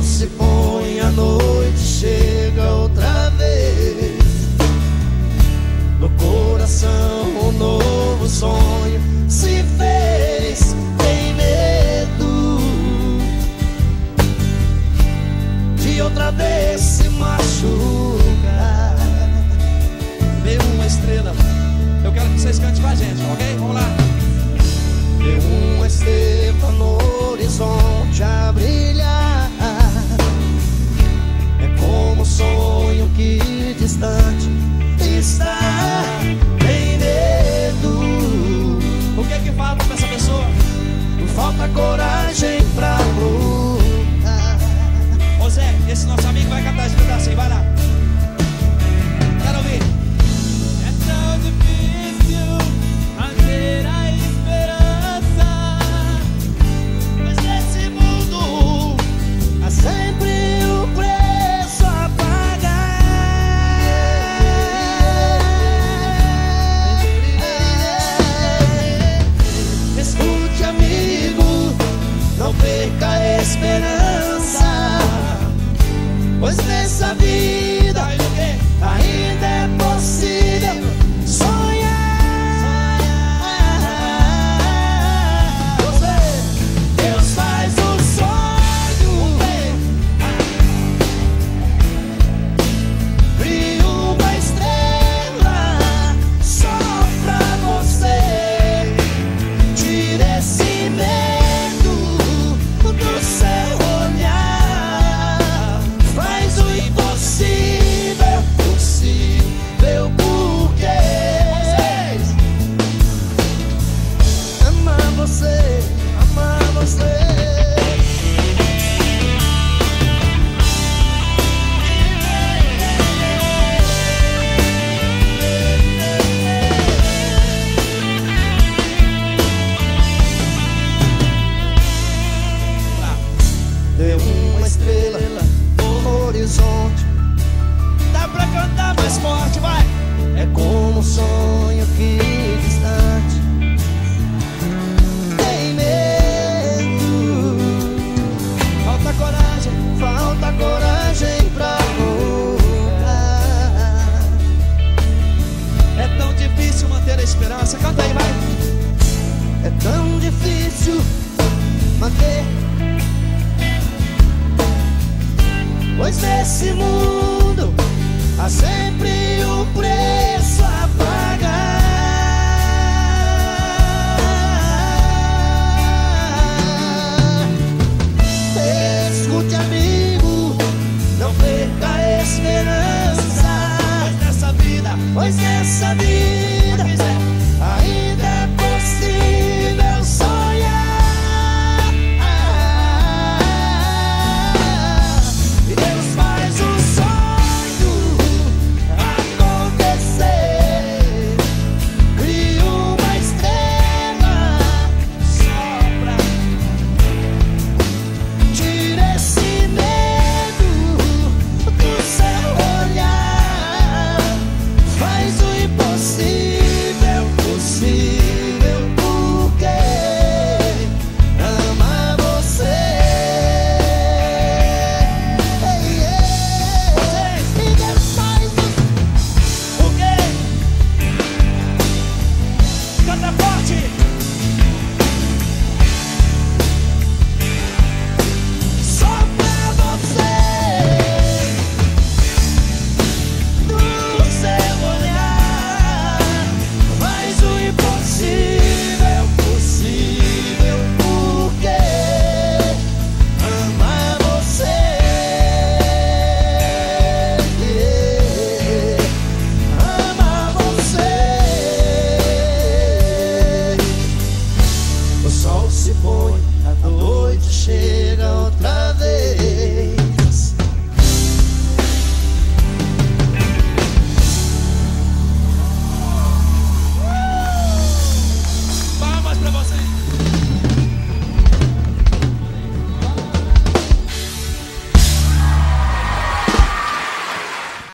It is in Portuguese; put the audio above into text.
Se põe, a noite chega outra vez. No coração um novo sonho se fez. Tem medo de outra vez se machucar. Veio uma estrela. Eu quero que vocês cantem com a gente, ok? Vamos lá. Veio uma estrela no horizonte a brilhar. Como um sonho que distante está. Tem medo. O que é que falta pra essa pessoa? Falta coragem pra lutar. Ô Zé, esse nosso amigo vai cantar esse pedacinho, vai lá. Quero ouvir. É tão difícil manter a esperança, Mas nesse mundo há sempre um preço a pagar. Escute, amigo, não perca a esperança, pois nessa vida ainda é possível sonhar. Deus faz o sonho, cria uma estrela só pra você. Tira esse medo do seu olhar. Faz o impossível possível, porque amar você, amar você. Deu uma estrela no horizonte. Dá pra cantar mais forte, vai. É como um sonho que distante. Tem medo. Falta coragem. Falta coragem pra lutar. É tão difícil manter a esperança. Canta aí, vai. É tão difícil manter, pois nesse mundo há sempre